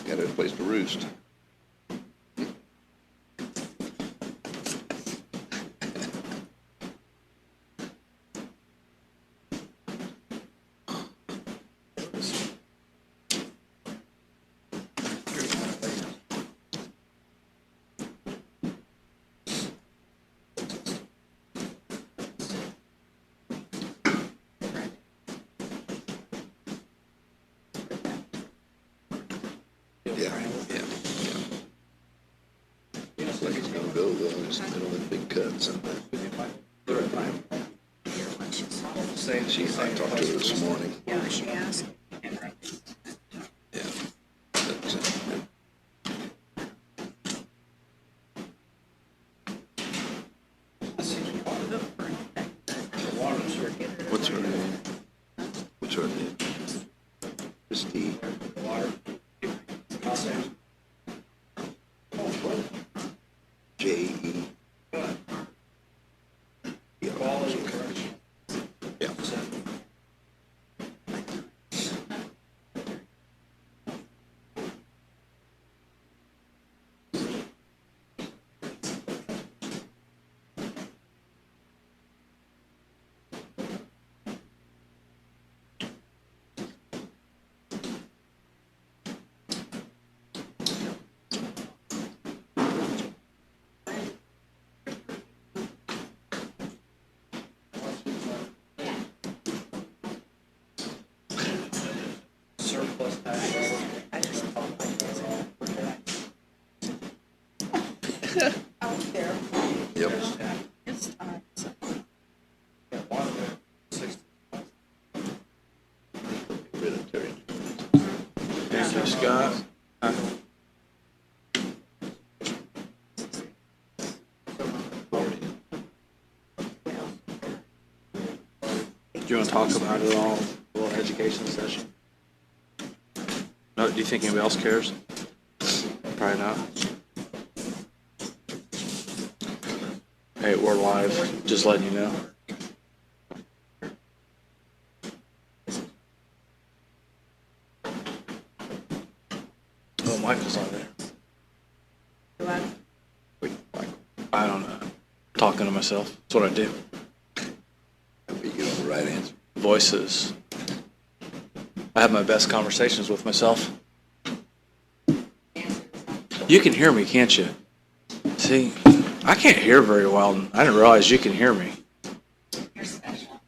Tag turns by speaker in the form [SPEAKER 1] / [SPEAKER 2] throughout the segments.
[SPEAKER 1] got a place to roost. I talked to her this morning.
[SPEAKER 2] Yeah, she asked.
[SPEAKER 1] Yeah. What's her name? What's her name? Christy. J.E. Yeah. Yeah.
[SPEAKER 2] Out there.
[SPEAKER 1] Yep.
[SPEAKER 2] It's time.
[SPEAKER 1] Hereditary.
[SPEAKER 3] Thank you, Scott. Do you want to talk about it all? A little education session? No, do you think anybody else cares? Probably not. Hey, we're live, just letting you know. Oh, Michael's on there. I don't know. Talking to myself. That's what I do.
[SPEAKER 1] You get the right answer.
[SPEAKER 3] Voices. I have my best conversations with myself. You can hear me, can't you? See, I can't hear very well. I didn't realize you can hear me.
[SPEAKER 2] You're special.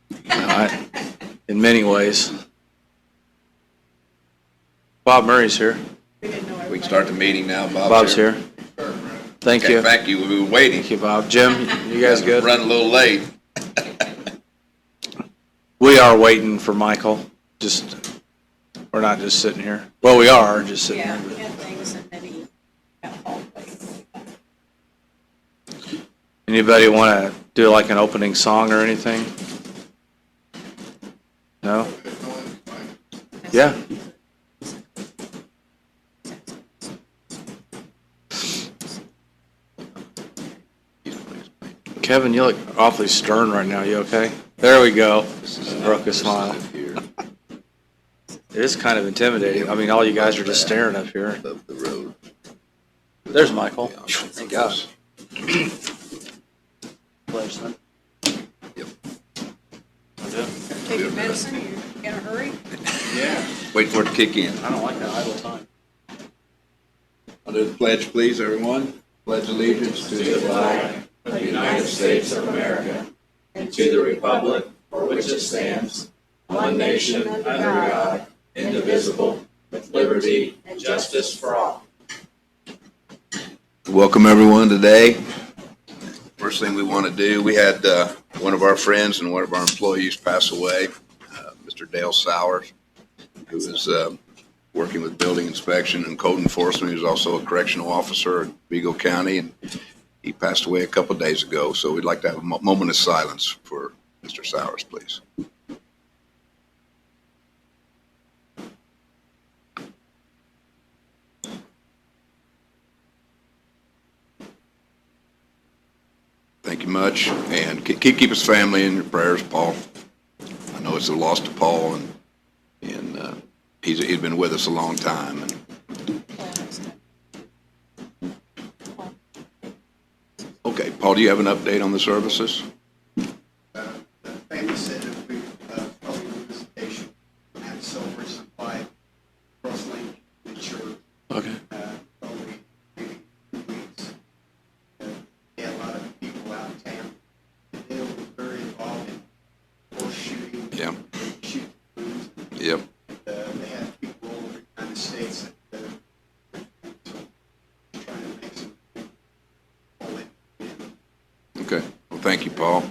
[SPEAKER 3] In many ways. Bob Murray's here.
[SPEAKER 1] We can start the meeting now.
[SPEAKER 3] Bob's here. Thank
[SPEAKER 1] Okay,
[SPEAKER 3] you.
[SPEAKER 1] thank you. We were waiting.
[SPEAKER 3] Thank you, Bob. Jim, you guys good?
[SPEAKER 1] Run a little late.
[SPEAKER 3] We are waiting for Michael. We're not just sitting here. Well, we are just sitting
[SPEAKER 2] Yeah,
[SPEAKER 3] here.
[SPEAKER 2] we had things and then he got hauled away.
[SPEAKER 3] Anybody want to do like an opening song or anything? No? Yeah. Kevin, you look awfully stern right now. You okay? There we go. Broke a smile. It is kind of intimidating. I mean, all you guys are just staring up here.
[SPEAKER 1] Above the road.
[SPEAKER 3] There's Michael. Thank God. Pleasure.
[SPEAKER 1] Yep.
[SPEAKER 2] Take your medicine, you in a hurry?
[SPEAKER 3] Yeah.
[SPEAKER 1] Wait for it to kick in.
[SPEAKER 3] I don't like that idle time.
[SPEAKER 1] I'll do the pledge, please, everyone. Pledge allegiance to the flag
[SPEAKER 4] of the United States of America, and to the republic for which it stands, one nation under God, indivisible, with liberty and justice for all.
[SPEAKER 1] Welcome, everyone, today. First thing we want to do, we had one of our friends and one of our employees pass away, Mr. Dale Sowers, who was working with building inspection and code enforcement. He was also a correctional officer at Vigo County, and he passed away a couple of days ago. So we'd like to have a moment of silence for Mr. Sowers, please. Thank you much, and keep his family in your prayers, Paul. I know it's a loss to Paul, and he's been with us a long time. And Paul, do you have an update on the services?
[SPEAKER 5] The family said that we probably move the station, have silver supply, cross-link, insurance,
[SPEAKER 3] Okay.
[SPEAKER 5] probably maybe 2 weeks. They had a lot of people out of town. And they were very involved in horse shooting.
[SPEAKER 1] Yeah.
[SPEAKER 5] Shoot foods.
[SPEAKER 1] Yep.
[SPEAKER 5] They had people all over the United States that trying to make some all in.
[SPEAKER 1] Okay. Well, thank you, Paul.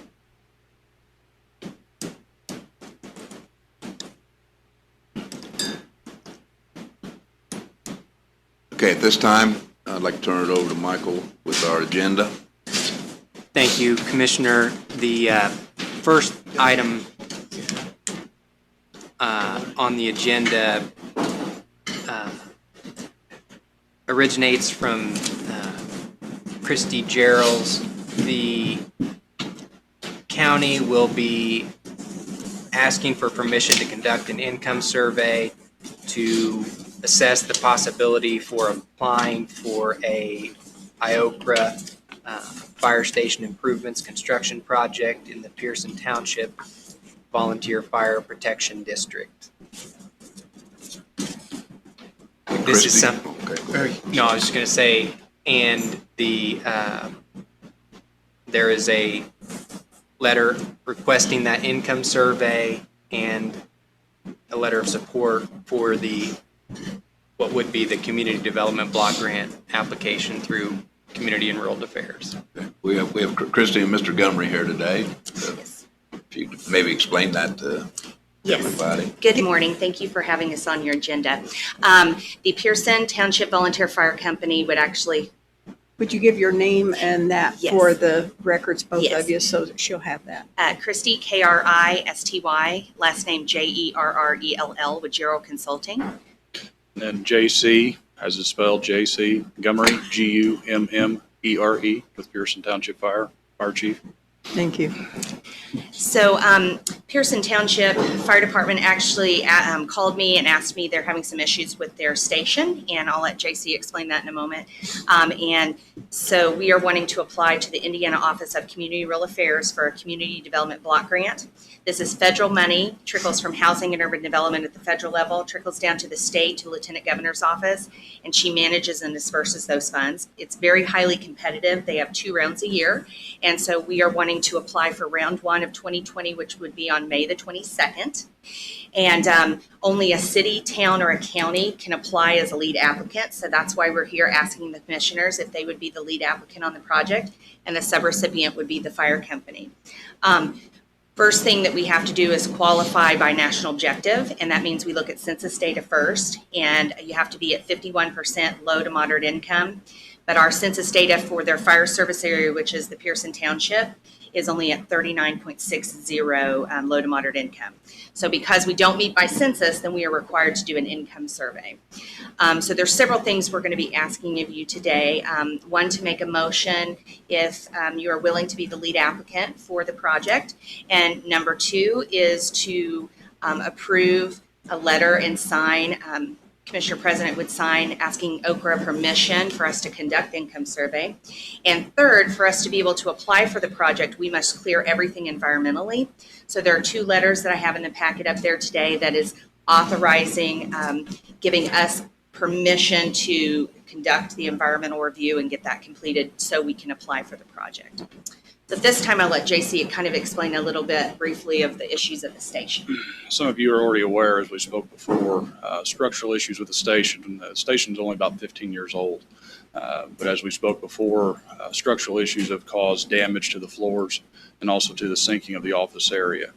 [SPEAKER 1] Okay, at this time, I'd like to turn it over to Michael with our agenda.
[SPEAKER 6] Thank you, Commissioner. The first item on the agenda originates from Christy Gerald's. The county will be asking for permission to conduct an income survey to assess the possibility for applying for a IOCRA fire station improvements construction project in the Pearson Township Volunteer Fire Protection District. This is
[SPEAKER 1] Christie?
[SPEAKER 6] some,
[SPEAKER 1] Okay, go ahead.
[SPEAKER 6] no, I was just going to say, and there is a letter requesting that income survey and a letter of support for what would be the community development block grant application through Community and Rural Affairs.
[SPEAKER 1] Okay. We have Christie and Mr. Montgomery here today.
[SPEAKER 7] Yes.
[SPEAKER 1] If you could maybe explain that to
[SPEAKER 7] Yes.
[SPEAKER 1] everybody.
[SPEAKER 7] Good morning. Thank you for having us on your agenda. The Pearson Township Volunteer Fire Company would actually,
[SPEAKER 2] Would you give your name and that
[SPEAKER 7] Yes.
[SPEAKER 2] for the records, both
[SPEAKER 7] Yes.
[SPEAKER 2] of you, so that she'll have that?
[SPEAKER 7] Christy, Kristy, last name Jerrell with Gerald Consulting.
[SPEAKER 8] And then JC, as it's spelled, JC Montgomery, Gummere, with Pearson Township Fire Chief.
[SPEAKER 2] Thank you.
[SPEAKER 7] So Pearson Township Fire Department actually called me and asked me they're having some issues with their station, and I'll let JC explain that in a moment. And so we are wanting to apply to the Indiana Office of Community Rural Affairs for a Community Development Block Grant. This is federal money, trickles from Housing and Urban Development at the federal level, trickles down to the state, to Lieutenant Governor's office, and she manages and disperses those funds. It's very highly competitive. They have 2 rounds a year, and so we are wanting to apply for round 1 of 2020, which would be on May the 22nd. And only a city, town, or a county can apply as a lead applicant. So that's why we're here asking the commissioners if they would be the lead applicant on the project, and the subrecipient would be the fire company. First thing that we have to do is qualify by national objective, and that means we look at census data first, and you have to be at 51% low to moderate income. But our census data for their fire service area, which is the Pearson Township, is only at 39.60 low to moderate income. So because we don't meet by census, then we are required to do an income survey. So there's several things we're going to be asking of you today. One, to make a motion if you are willing to be the lead applicant for the project. And number 2 is to approve a letter and sign, Commissioner President would sign asking OCRA permission for us to conduct the income survey. And third, for us to be able to apply for the project, we must clear everything environmentally. So there are 2 letters that I have in the packet up there today that is authorizing, giving us permission to conduct the environmental review and get that completed so we can apply for the project. So this time I'll let JC kind of explain a little bit briefly of the issues at the station.
[SPEAKER 8] Some of you are already aware, as we spoke before, structural issues with the station. The station's only about 15 years old. But as we spoke before, structural issues have caused damage to the floors and also to the sinking of the office area.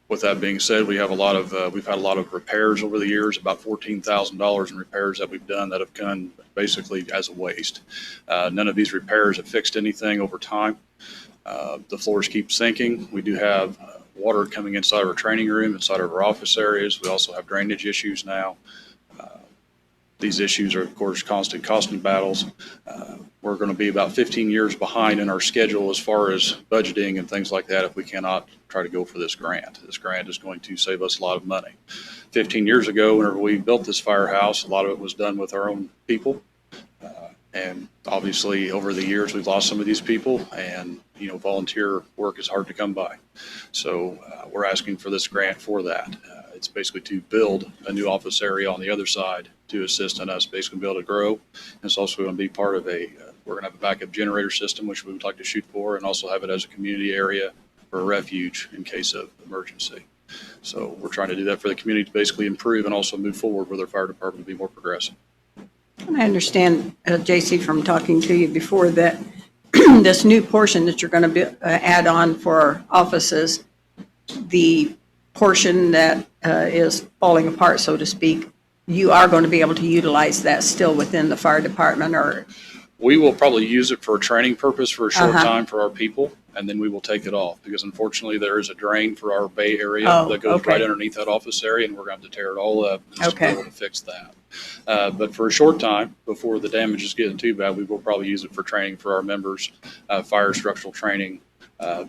[SPEAKER 8] With that being said, we've had a lot of repairs over the years, about $14,000 in repairs that we've done that have come basically as a waste. None of these repairs have fixed anything over time. The floors keep sinking. We do have water coming inside of our training room, inside of our office areas. We also have drainage issues now. These issues are, of course, constant costing battles. We're going to be about 15 years behind in our schedule as far as budgeting and things like that if we cannot try to go for this grant. This grant is going to save us a lot of money. 15 years ago, whenever we built this firehouse, a lot of it was done with our own people. And obviously, over the years, we've lost some of these people, and, volunteer work is hard to come by. So we're asking for this grant for that. It's basically to build a new office area on the other side to assist in us basically be able to grow. And it's also going to be part of we're going to have a backup generator system, which we would like to shoot for, and also have it as a community area for a refuge in case of emergency. So we're trying to do that for the community to basically improve and also move forward with our fire department to be more progressive.
[SPEAKER 2] And I understand, J.C., from talking to you before, that this new portion that you're going to add on for offices, the portion that is falling apart, so to speak, you are going to be able to utilize that still within the fire department, or?
[SPEAKER 8] We will probably use it for a training purpose for a short
[SPEAKER 2] Uh-huh.
[SPEAKER 8] time for our people, and then we will take it off because unfortunately there is a drain for our bay area
[SPEAKER 2] Oh,
[SPEAKER 8] that goes
[SPEAKER 2] okay.
[SPEAKER 8] right underneath that office area, and we're going to have to tear it all up just to be
[SPEAKER 2] Okay.
[SPEAKER 8] able to fix that. But for a short time, before the damage is getting too bad, we will probably use it for training for our members, fire structural training,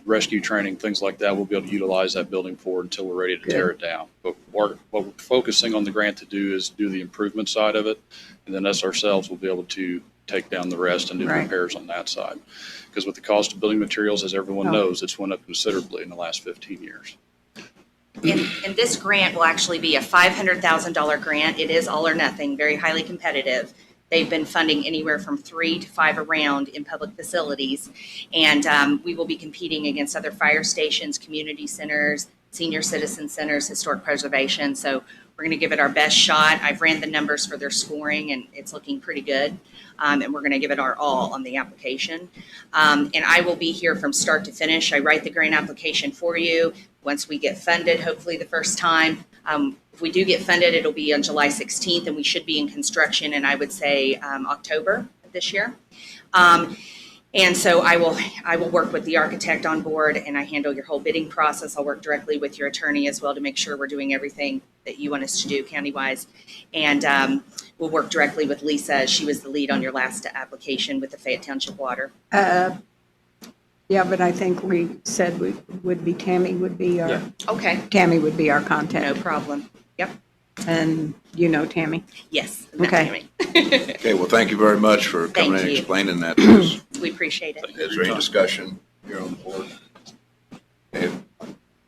[SPEAKER 8] rescue training, things like that. We'll be able to utilize that building for until we're ready to tear it down. But what we're focusing on the grant to do is do the improvement side of it, and then us ourselves will be able to take down the rest and do
[SPEAKER 2] Right.
[SPEAKER 8] repairs on that side. Because with the cost of building materials, as everyone
[SPEAKER 2] Oh.
[SPEAKER 8] knows, it's went up considerably in the last 15 years.
[SPEAKER 7] And this grant will actually be a $500,000 grant. It is all or nothing, very highly competitive. They've been funding anywhere from 3 to 5 a round in public facilities. And we will be competing against other fire stations, community centers, senior citizen centers, historic preservation. So we're going to give it our best shot. I've ran the numbers for their scoring, and it's looking pretty good. And we're going to give it our all on the application. And I will be here from start to finish. I write the grant application for you. Once we get funded, hopefully the first time. If we do get funded, it'll be on July 16th, and we should be in construction in, I would say, October of this year. And so I will work with the architect on board, and I handle your whole bidding process. I'll work directly with your attorney as well to make sure we're doing everything that you want us to do county-wise. And we'll work directly with Lisa. She was the lead on your last application with the Fayette Township Water.
[SPEAKER 2] Yeah, but I think we said Tammy would be our,
[SPEAKER 3] Yeah.
[SPEAKER 7] Okay,
[SPEAKER 2] Tammy would be our
[SPEAKER 7] no
[SPEAKER 2] contact.
[SPEAKER 7] problem. Yep,
[SPEAKER 2] And you know Tammy.
[SPEAKER 7] yes.
[SPEAKER 2] Okay.
[SPEAKER 1] Okay, well, thank you very much for coming in
[SPEAKER 7] Thank
[SPEAKER 1] and
[SPEAKER 7] you.
[SPEAKER 1] explaining that to us.
[SPEAKER 7] We appreciate it.
[SPEAKER 1] Is there any discussion here on the board? Okay,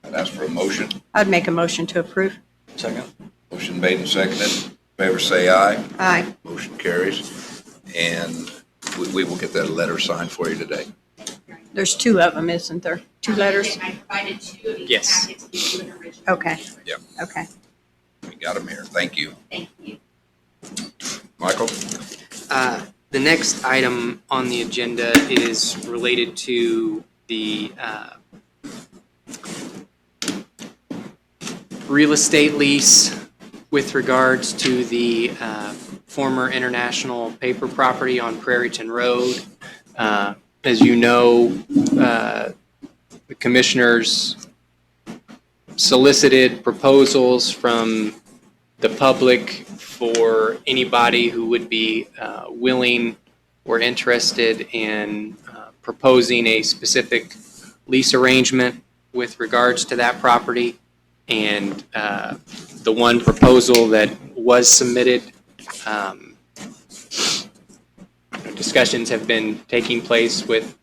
[SPEAKER 1] I'd ask for a motion.
[SPEAKER 2] I'd make a motion to approve.
[SPEAKER 3] Second.
[SPEAKER 1] Motion made and seconded. In favor, say aye.
[SPEAKER 2] Aye.
[SPEAKER 1] Motion carries. And we will get that letter signed for you today.
[SPEAKER 2] There's 2 of them, isn't there? 2 letters?
[SPEAKER 7] I provided 2 of each
[SPEAKER 6] Yes.
[SPEAKER 7] packet to give you an original.
[SPEAKER 2] Okay.
[SPEAKER 1] Yep.
[SPEAKER 2] Okay.
[SPEAKER 1] We got them here. Thank you.
[SPEAKER 7] Thank you.
[SPEAKER 1] Michael?
[SPEAKER 6] The next item on the agenda is related to the real estate lease with regards to the former International Paper property on Prairieton Road. As you know, the commissioners solicited proposals from the public for anybody who would be willing or interested in proposing a specific lease arrangement with regards to that property. And the one proposal that was submitted, discussions have been taking place with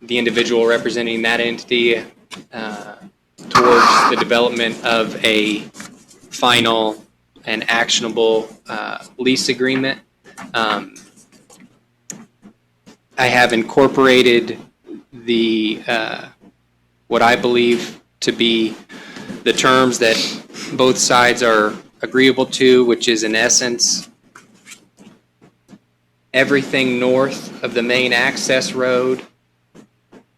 [SPEAKER 6] the individual representing that entity towards the development of a final and actionable lease agreement. I have incorporated the what I believe to be the terms that both sides are agreeable to, which is in essence everything north of the main access road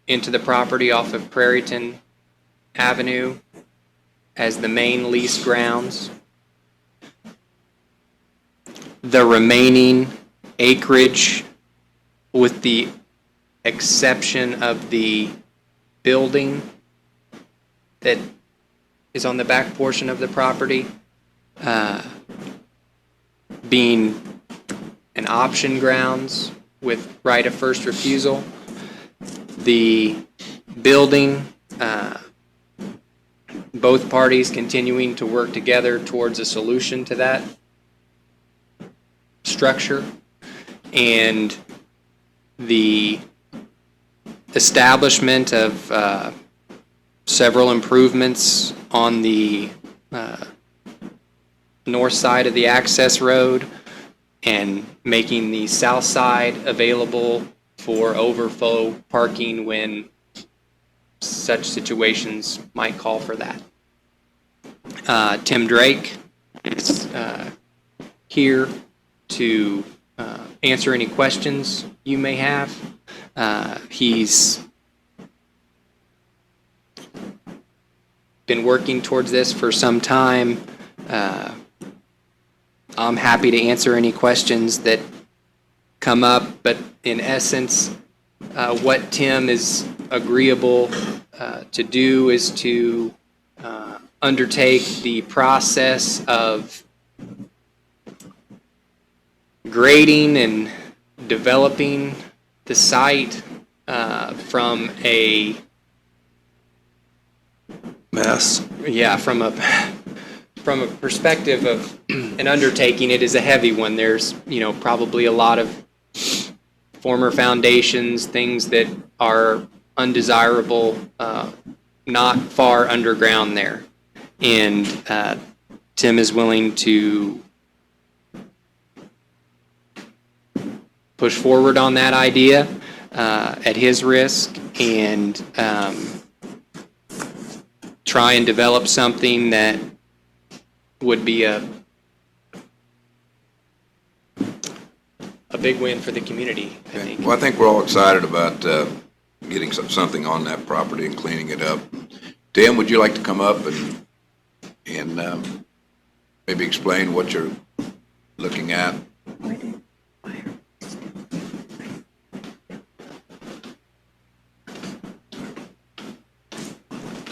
[SPEAKER 6] into the property off of Prairieton Avenue as the main lease grounds. The remaining acreage, with the exception of the building that is on the back portion of the property, being an option grounds with right of first refusal. The building, both parties continuing to work together towards a solution to that structure and the establishment of several improvements on the north side of the access road and making the south side available for overflow parking when such situations might call for that. Tim Drake is here to answer any questions you may have. He's been working towards this for some time. I'm happy to answer any questions that come up, but in essence, what Tim is agreeable to do is to undertake the process of grading and developing the site from a
[SPEAKER 3] Mess.
[SPEAKER 6] yeah, from a perspective of an undertaking. It is a heavy one. There's, probably a lot of former foundations, things that are undesirable, not far underground there. And Tim is willing to push forward on that idea at his risk and try and develop something that would be a big win for the community, I think.
[SPEAKER 1] Well, I think we're all excited about getting something on that property and cleaning it up. Tim, would you like to come up and maybe explain what you're looking at?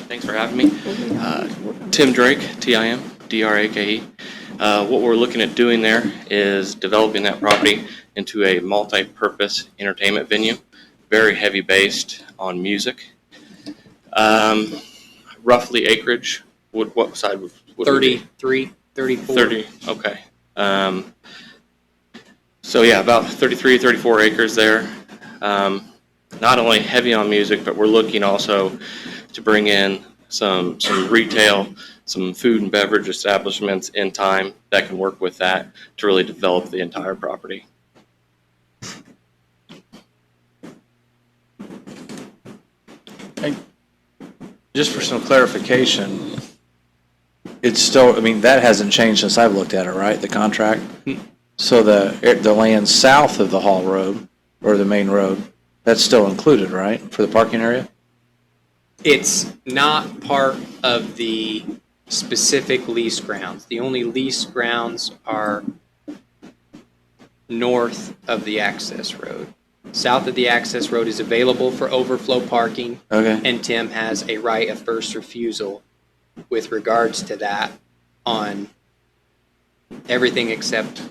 [SPEAKER 9] Thanks for having me. Tim Drake, Tim, Drake. What we're looking at doing there is developing that property into a multi-purpose entertainment venue, very heavy based on music. Roughly acreage, what side would it be?
[SPEAKER 6] 33, 34.
[SPEAKER 9] 30, okay. So yeah, about 33, 34 acres there. Not only heavy on music, but we're looking also to bring in some retail, some food and beverage establishments in time that can work with that to really develop the entire property.
[SPEAKER 3] Just for some clarification, it's still, that hasn't changed since I've looked at it, right? The contract? So the land south of the Hall Road, or the main road, that's still included, right, for the parking area?
[SPEAKER 6] It's not part of the specific lease grounds. The only lease grounds are north of the access road. South of the access road is available for overflow parking,
[SPEAKER 3] Okay.
[SPEAKER 6] and Tim has a right of first refusal with regards to that on everything except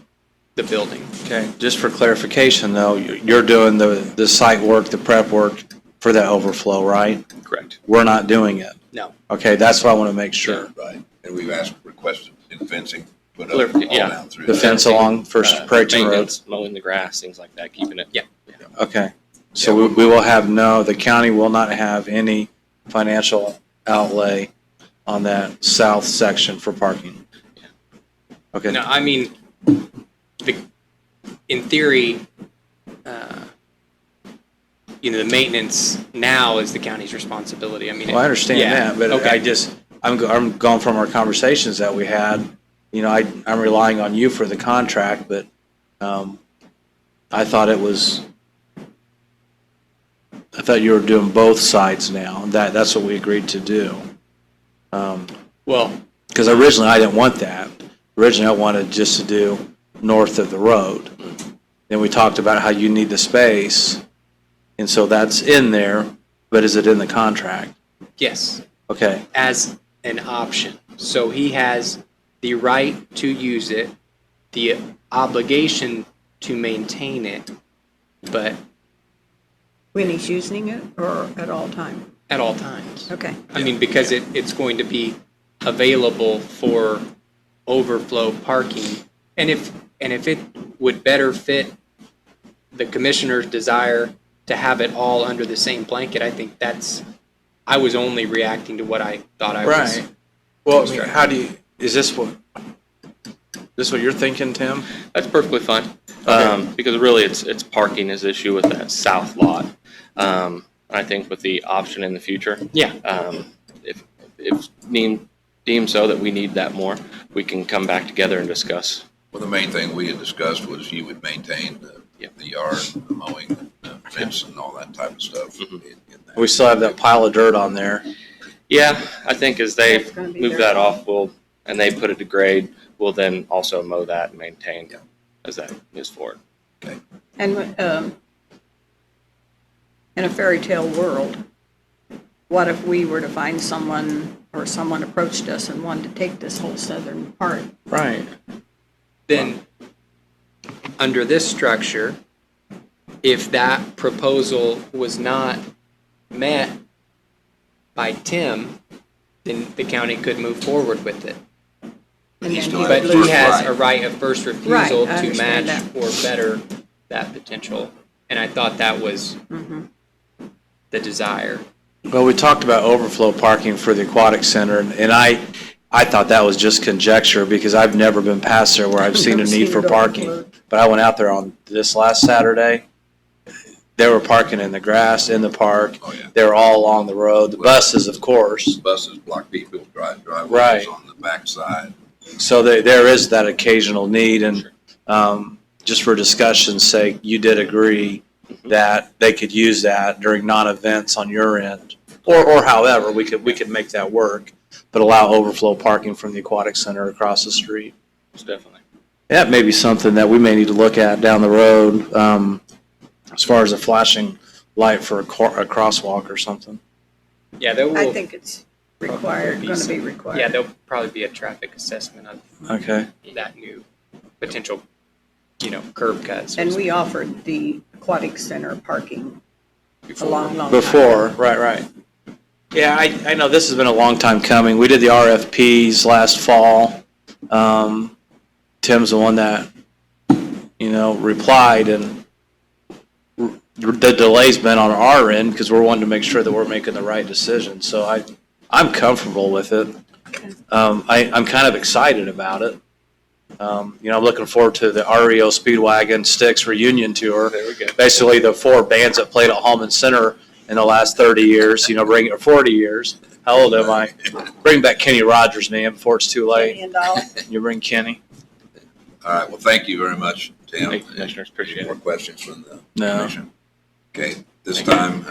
[SPEAKER 6] the building.
[SPEAKER 3] Okay, just for clarification though, you're doing the site work, the prep work for that overflow, right?
[SPEAKER 9] Correct.
[SPEAKER 3] We're not doing it.
[SPEAKER 6] No.
[SPEAKER 3] Okay, that's what I want to make sure.
[SPEAKER 1] Right. And we've requested fencing put up all
[SPEAKER 9] Yeah.
[SPEAKER 1] down through
[SPEAKER 3] The
[SPEAKER 1] there.
[SPEAKER 3] fence along First Creighton Road.
[SPEAKER 9] Maintenance, mowing the grass, things like that, keeping it.
[SPEAKER 6] Yeah.
[SPEAKER 3] Okay, so we will have the county will not have any financial outlay on that south section for parking. Okay.
[SPEAKER 6] No, in theory, the maintenance now is the county's responsibility.
[SPEAKER 3] Well, I understand
[SPEAKER 6] yeah,
[SPEAKER 3] that, but
[SPEAKER 6] okay.
[SPEAKER 3] I'm going from our conversations that we had. I'm relying on you for the contract, but I thought you were doing both sides now. That's what we agreed to do.
[SPEAKER 6] Well,
[SPEAKER 3] Because originally I didn't want that. Originally I wanted just to do north of the road. Then we talked about how you need the space, and so that's in there, but is it in the contract?
[SPEAKER 6] yes,
[SPEAKER 3] Okay,
[SPEAKER 6] as an option. So he has the right to use it, the obligation to maintain it, but
[SPEAKER 2] When he's using it or at all time?
[SPEAKER 6] at all times.
[SPEAKER 2] Okay.
[SPEAKER 6] Because it's going to be available for overflow parking. And if it would better fit the commissioner's desire to have it all under the same blanket, I think I was only reacting to what I thought I was.
[SPEAKER 3] Right. Well, I mean, how do you, is this what you're thinking, Tim?
[SPEAKER 9] That's perfectly fine. Because really it's parking is issue with that south lot. I think with the option in the future,
[SPEAKER 6] Yeah.
[SPEAKER 9] if deemed so that we need that more, we can come back together and discuss.
[SPEAKER 1] Well, the main thing we had discussed was you would maintain the yard, the mowing, the fence and all that type of stuff.
[SPEAKER 9] Mhm.
[SPEAKER 1] in that.
[SPEAKER 3] We still have that pile of dirt on there.
[SPEAKER 9] Yeah, I think as they
[SPEAKER 2] That's gonna be
[SPEAKER 9] move
[SPEAKER 2] there.
[SPEAKER 9] that off, and they put it to grade, we'll then also mow that and maintain as that moves forward.
[SPEAKER 2] And in a fairy tale world, what if we were to find someone or someone approached us and wanted to take this whole southern part?
[SPEAKER 3] Right.
[SPEAKER 6] Then, under this structure, if that proposal was not met by Tim, then the county could move forward with it.
[SPEAKER 2] And then
[SPEAKER 1] still
[SPEAKER 2] he
[SPEAKER 1] have
[SPEAKER 6] But
[SPEAKER 2] would
[SPEAKER 6] he
[SPEAKER 2] lose-
[SPEAKER 6] has a right of first refusal
[SPEAKER 2] Right, I
[SPEAKER 6] to match
[SPEAKER 2] understand
[SPEAKER 6] or better that potential. And I thought that was
[SPEAKER 2] Mhm.
[SPEAKER 6] the desire.
[SPEAKER 3] Well, we talked about overflow parking for the aquatic center, and I thought that was just conjecture because I've never been past there where I've seen a
[SPEAKER 2] Never
[SPEAKER 3] need
[SPEAKER 2] seen
[SPEAKER 3] for
[SPEAKER 2] it
[SPEAKER 3] parking.
[SPEAKER 2] overflowed.
[SPEAKER 3] But I went out there on this last Saturday. They were parking in the grass, in the park.
[SPEAKER 1] Oh, yeah.
[SPEAKER 3] They were all along the road. The buses, of course.
[SPEAKER 1] Buses block people's driveways
[SPEAKER 3] Right.
[SPEAKER 1] on the backside.
[SPEAKER 3] So there is that occasional need, and just for discussion's sake, you did agree that they could use that during non-events on your end, or however, we could make that work, but allow overflow parking from the aquatic center across the street.
[SPEAKER 9] Most definitely.
[SPEAKER 3] That may be something that we may need to look at down the road, as far as a flashing light for a crosswalk or something.
[SPEAKER 6] Yeah, there will.
[SPEAKER 2] I think it's required,
[SPEAKER 6] Probably
[SPEAKER 2] going to be
[SPEAKER 6] some-
[SPEAKER 2] required.
[SPEAKER 6] Yeah, there'll probably be a traffic assessment of
[SPEAKER 3] Okay.
[SPEAKER 6] that new potential, curb cuts.
[SPEAKER 2] And we offered the aquatic center parking a
[SPEAKER 6] Before.
[SPEAKER 2] long time.
[SPEAKER 3] Before, right. Yeah, I know this has been a long time coming. We did the RFPs last fall. Tim's the one that, replied, and the delay's been on our end because we're wanting to make sure that we're making the right decision. So I'm comfortable with it. I'm kind of excited about it. I'm looking forward to the REO Speedwagon Sticks reunion tour.
[SPEAKER 9] There we go.
[SPEAKER 3] Basically, the four bands that played at Hallman Center in the last 30 years, bring it 40 years. How old am I? Bring back Kenny Rogers, man, before it's too late.
[SPEAKER 2] $1
[SPEAKER 3] You bring Kenny?
[SPEAKER 1] All right, well, thank you very much, Tim.
[SPEAKER 9] Thank you, Commissioners. Appreciate
[SPEAKER 1] Any more
[SPEAKER 9] it.
[SPEAKER 1] questions from the
[SPEAKER 3] No.
[SPEAKER 1] commission? Okay, this time,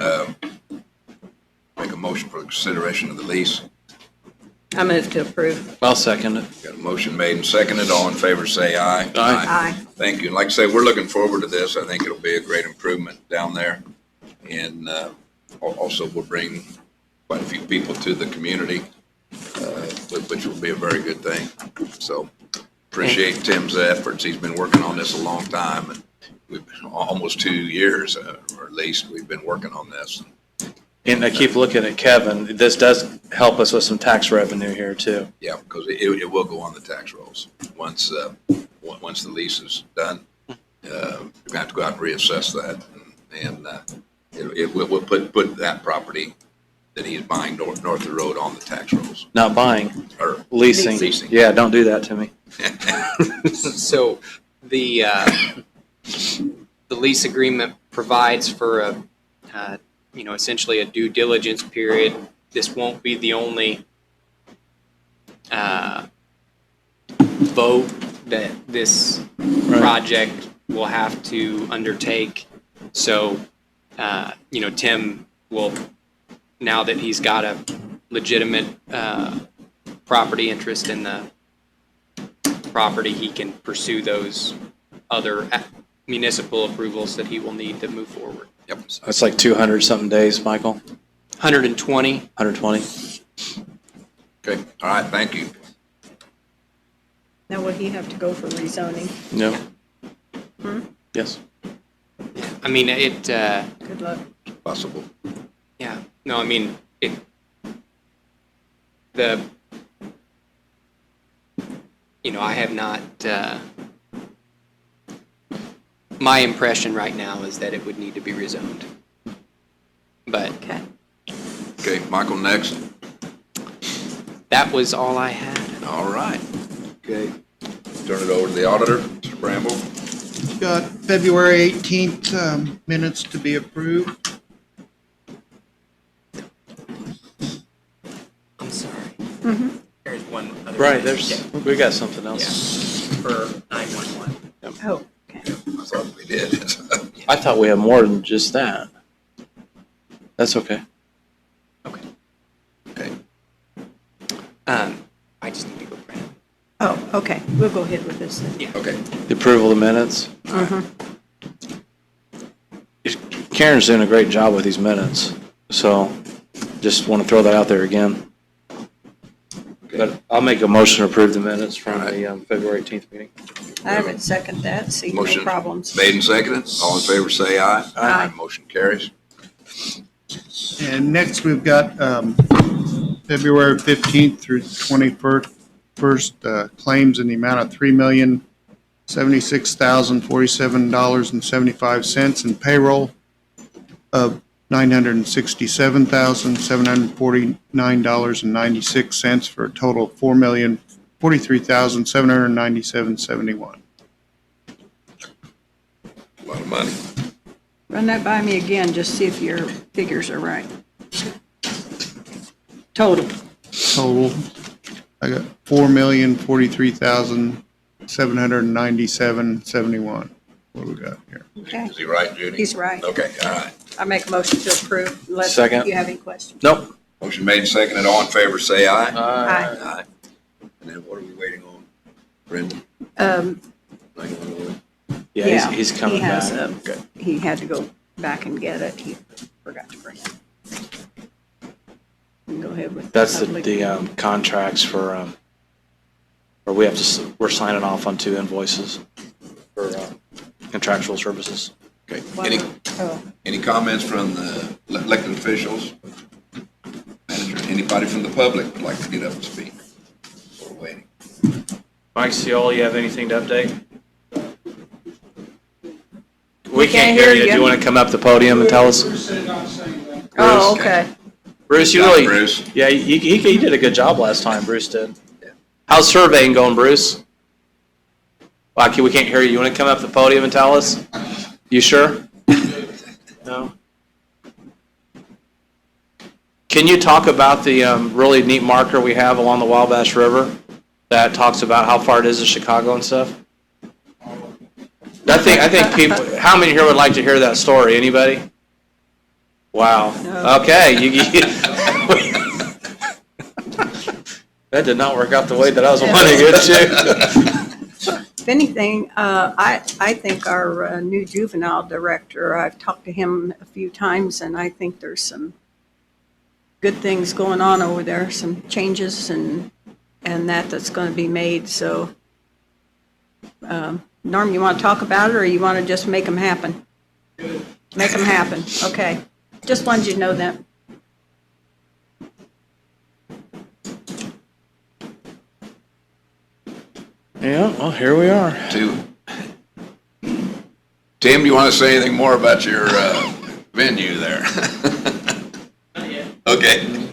[SPEAKER 1] make a motion for the consideration of the lease.
[SPEAKER 2] I move to approve.
[SPEAKER 3] I'll second it.
[SPEAKER 1] Got a motion made and seconded. All in favor, say aye.
[SPEAKER 2] Aye.
[SPEAKER 1] Thank you. And like I say, we're looking forward to this. I think it'll be a great improvement down there. And also will bring quite a few people to the community, which will be a very good thing. So appreciate Tim's efforts. He's been working on this a long time. And we've been almost 2 years, or at least, we've been working on this.
[SPEAKER 3] And I keep looking at Kevin. This does help us with some tax revenue here, too.
[SPEAKER 1] Yeah, because it will go on the tax rolls. Once the lease is done, we have to go out and reassess that. And we'll put that property that he's buying north of the road on the tax rolls.
[SPEAKER 3] Not buying,
[SPEAKER 1] Or
[SPEAKER 3] leasing.
[SPEAKER 1] Leasing.
[SPEAKER 3] Yeah, don't do that to me.
[SPEAKER 6] So the lease agreement provides for essentially a due diligence period. This won't be the only vote that this project will have to undertake. So, Tim will, now that he's got a legitimate property interest in the property, he can pursue those other municipal approvals that he will need to move forward.
[SPEAKER 1] Yep.
[SPEAKER 3] It's like 200-something days, Michael?
[SPEAKER 6] 120.
[SPEAKER 3] 120?
[SPEAKER 1] Okay, all right, thank you.
[SPEAKER 2] Now, will he have to go for rezoning?
[SPEAKER 3] No. Yes.
[SPEAKER 6] I mean, it,
[SPEAKER 2] Good luck.
[SPEAKER 1] Possible.
[SPEAKER 6] yeah, no, I mean, I have not, My impression right now is that it would need to be rezoned. But
[SPEAKER 2] Okay.
[SPEAKER 1] Okay, Michael, next.
[SPEAKER 6] that was all I had.
[SPEAKER 1] All right. Okay. Turn it over to the auditor, Mr. Bramble.
[SPEAKER 5] Got February 18th minutes to be approved.
[SPEAKER 6] I'm sorry. There's one other.
[SPEAKER 3] Right,
[SPEAKER 6] thing.
[SPEAKER 3] we got something else.
[SPEAKER 6] Yeah, for 911.
[SPEAKER 2] Oh, okay.
[SPEAKER 1] I thought we did.
[SPEAKER 3] I thought we had more than just that. That's okay.
[SPEAKER 1] Okay.
[SPEAKER 6] I just need to go print it.
[SPEAKER 2] Oh, okay. We'll go ahead with this then.
[SPEAKER 1] Okay.
[SPEAKER 3] The approval of the minutes.
[SPEAKER 2] Mhm.
[SPEAKER 3] Karen's doing a great job with these minutes, so just want to throw that out there again. But I'll make a motion to approve the minutes from the February 18th meeting.
[SPEAKER 2] I would second that. See no
[SPEAKER 1] Motion
[SPEAKER 2] problems.
[SPEAKER 1] Made and seconded. All in favor, say aye.
[SPEAKER 2] Aye.
[SPEAKER 1] Motion carries.
[SPEAKER 5] And next, we've got February 15th through 21st claims in the amount of $3,076,047.75 and payroll of $967,749.96 for a total of $4,043,797.71.
[SPEAKER 1] A lot of money.
[SPEAKER 2] Run that by me again, just see if your figures are right. Total.
[SPEAKER 5] Total, I got $4,043,797.71. What do we got here?
[SPEAKER 2] Okay.
[SPEAKER 1] Is he right, Judy?
[SPEAKER 2] He's right.
[SPEAKER 1] Okay, all right.
[SPEAKER 2] I make a motion to approve unless
[SPEAKER 3] Second.
[SPEAKER 2] you have any questions.
[SPEAKER 3] Nope.
[SPEAKER 1] Motion made and seconded. All in favor, say aye.
[SPEAKER 2] Aye.
[SPEAKER 1] Aye. And then what are we waiting on? Brendan? 911?
[SPEAKER 3] Yeah, he's coming
[SPEAKER 2] he has,
[SPEAKER 3] back.
[SPEAKER 1] Okay.
[SPEAKER 2] He had to go back and get it. He forgot to bring it. And go ahead with.
[SPEAKER 3] That's
[SPEAKER 2] public
[SPEAKER 3] the
[SPEAKER 2] hearing.
[SPEAKER 3] contracts for, or we're signing off on 2 invoices for contractual services.
[SPEAKER 1] Okay.
[SPEAKER 2] One- oh,
[SPEAKER 1] Any comments from the elected officials? Manager, anybody from the public would like to get up and speak? We're waiting.
[SPEAKER 3] Mike Cioli, you have anything to update? We
[SPEAKER 2] can't hear you.
[SPEAKER 3] Do you want to come up the podium and tell us?
[SPEAKER 2] Oh, okay.
[SPEAKER 3] Bruce, you
[SPEAKER 1] Good job,
[SPEAKER 3] really,
[SPEAKER 1] Bruce.
[SPEAKER 3] yeah, he did a good job last time, Bruce did. How's surveying going, Bruce? Well, we can't hear you. You want to come up the podium and tell us? You sure? No? Can you talk about the really neat marker we have along the Wabash River that talks about how far it is to Chicago and stuff? I think people, how many here would like to hear that story? Anybody? Wow.
[SPEAKER 2] No.
[SPEAKER 3] Okay. That did not work out the way that I was wanting it to.
[SPEAKER 2] If anything, I think our new juvenile director, I've talked to him a few times, and I think there's some good things going on over there, some changes and that's going to be made. So, Norm, you want to talk about it, or you want to just make them happen? Make them happen. Okay. Just wanted you to know that.
[SPEAKER 3] Yeah, well, here we are.
[SPEAKER 1] Tim, do you want to say anything more about your venue there? Okay.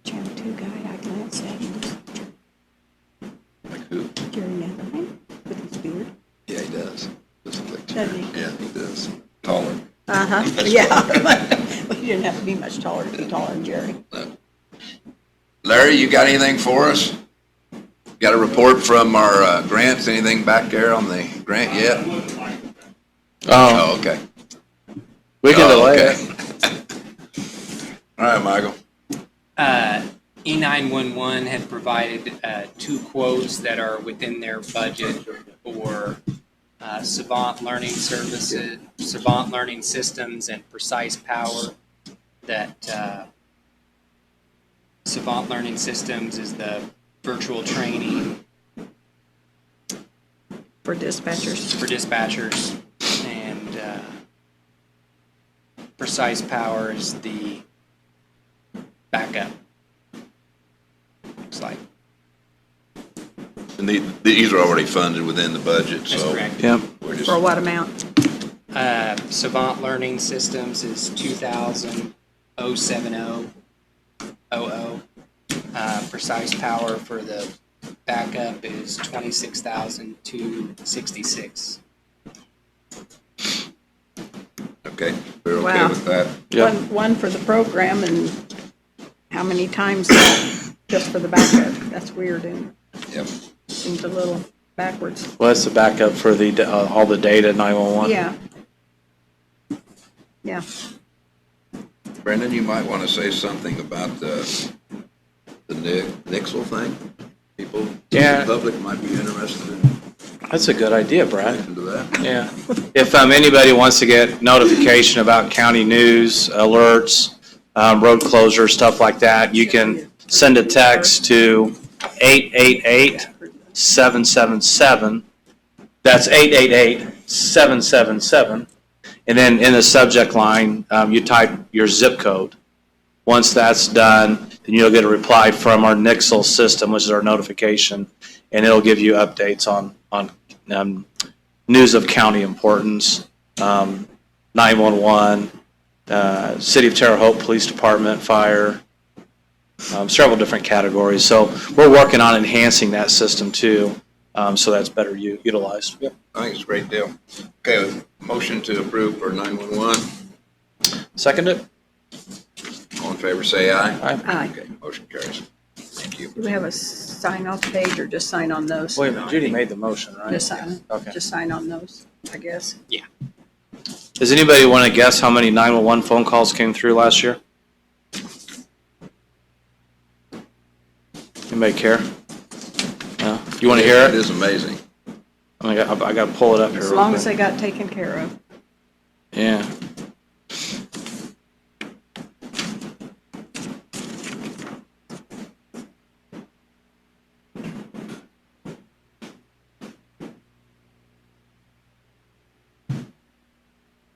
[SPEAKER 2] Channel 2 guy, I glanced at him.
[SPEAKER 1] Like who?
[SPEAKER 2] Jerry Netherland with his beard.
[SPEAKER 1] Yeah, he does. Doesn't look too-
[SPEAKER 2] Doesn't he?
[SPEAKER 1] Yeah, he does. Taller.
[SPEAKER 2] Uh-huh, yeah. Well, you didn't have to be much taller to be taller than Jerry.
[SPEAKER 1] Larry, you got anything for us? Got a report from our grants? Anything back there on the grant yet?
[SPEAKER 3] Oh,
[SPEAKER 1] Oh, okay.
[SPEAKER 3] we can
[SPEAKER 1] Oh,
[SPEAKER 3] delay
[SPEAKER 1] okay.
[SPEAKER 3] it.
[SPEAKER 1] All right, Michael.
[SPEAKER 6] E911 had provided 2 quotes that are within their budget for Savant Learning Services, Savant Learning Systems, and Precise Power. That Savant Learning Systems is the virtual training
[SPEAKER 2] For dispatchers.
[SPEAKER 6] for dispatchers, and Precise Power is the backup. Looks like
[SPEAKER 1] And these are already funded within the budget,
[SPEAKER 6] That's
[SPEAKER 1] so
[SPEAKER 6] correct.
[SPEAKER 3] Yep.
[SPEAKER 1] we're just,
[SPEAKER 2] For what amount?
[SPEAKER 6] Savant Learning Systems is 2,070. Precise Power for the backup is 26,266.
[SPEAKER 1] okay, we're okay
[SPEAKER 2] Wow.
[SPEAKER 1] with that.
[SPEAKER 3] Yep.
[SPEAKER 2] One for the program, and how many times just for the backup? That's weird and
[SPEAKER 1] Yep.
[SPEAKER 2] seems a little backwards.
[SPEAKER 3] Well, that's the backup for the, all the data 911.
[SPEAKER 2] Yeah. Yeah.
[SPEAKER 1] Brendan, you might want to say something about the Nixle thing. People,
[SPEAKER 3] Yeah.
[SPEAKER 1] the public might be interested in
[SPEAKER 3] That's a good idea, Brad.
[SPEAKER 1] listening to that.
[SPEAKER 3] Yeah. If anybody wants to get notification about county news, alerts, road closures, stuff like that, you can send a text to 888-777. That's 888-777. And then in the subject line, you type your zip code. Once that's done, then you'll get a reply from our Nixle system, which is our notification, and it'll give you updates on news of county importance, 911, City of Terre Haute Police Department, fire, several different categories. So we're working on enhancing that system too, so that's better utilized.
[SPEAKER 1] Yep. I think it's a great deal. Okay, motion to approve for 911.
[SPEAKER 3] Second it?
[SPEAKER 1] All in favor, say aye.
[SPEAKER 2] Aye.
[SPEAKER 1] Okay, motion carries. Thank you.
[SPEAKER 2] Do we have a sign-off page or just sign on those?
[SPEAKER 3] Wait a minute, Judy made the motion, right?
[SPEAKER 2] Just sign,
[SPEAKER 3] Okay.
[SPEAKER 2] just sign on those, I guess.
[SPEAKER 3] Does anybody want to guess how many 911 phone calls came through last year? Anybody care? No? You want to hear
[SPEAKER 1] It
[SPEAKER 3] it?
[SPEAKER 1] is amazing.
[SPEAKER 3] I got to pull it up here.
[SPEAKER 2] As
[SPEAKER 3] real
[SPEAKER 2] long
[SPEAKER 3] quick.
[SPEAKER 2] as they got taken care of.
[SPEAKER 3] Yeah.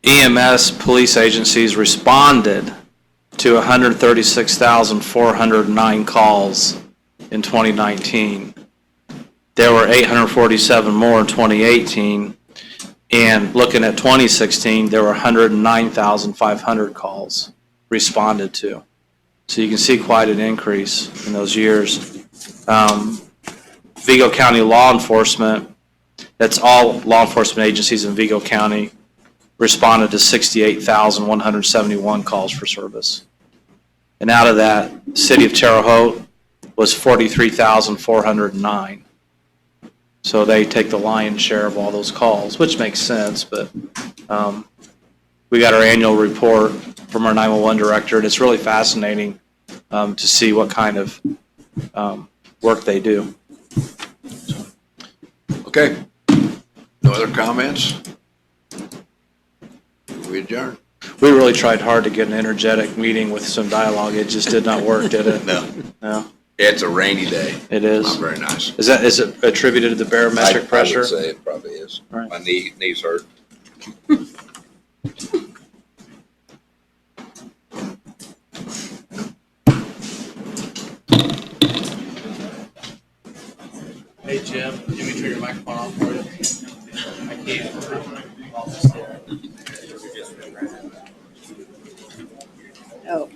[SPEAKER 3] EMS police agencies responded to 136,409 calls in 2019. There were 847 more in 2018. And looking at 2016, there were 109,500 calls responded to. So you can see quite an increase in those years. Vigo County Law Enforcement, that's all law enforcement agencies in Vigo County, responded to 68,171 calls for service. And out of that, City of Terre Haute was 43,409. So they take the lion's share of all those calls, which makes sense, but we got our annual report from our 911 director, and it's really fascinating to see what kind of work they do.
[SPEAKER 1] Okay. No other comments? We adjourn.
[SPEAKER 3] We really tried hard to get an energetic meeting with some dialogue. It just did not work, did it?
[SPEAKER 1] No,
[SPEAKER 3] No,
[SPEAKER 1] it's a rainy day.
[SPEAKER 3] it
[SPEAKER 1] Not
[SPEAKER 3] is.
[SPEAKER 1] very nice.
[SPEAKER 3] Is it attributed to the barometric pressure?
[SPEAKER 1] I would say it probably is.
[SPEAKER 3] Right.
[SPEAKER 1] My knees hurt.
[SPEAKER 10] Hey Jim, can you turn your microphone off for you? I can't.
[SPEAKER 2] Oh,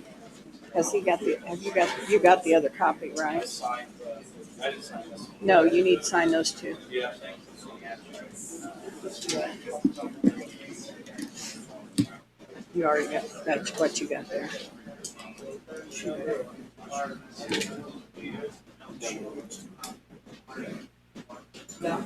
[SPEAKER 2] has he got you got the other copy, right? No, you need to sign those two. You already got, that's what you got there. Yeah.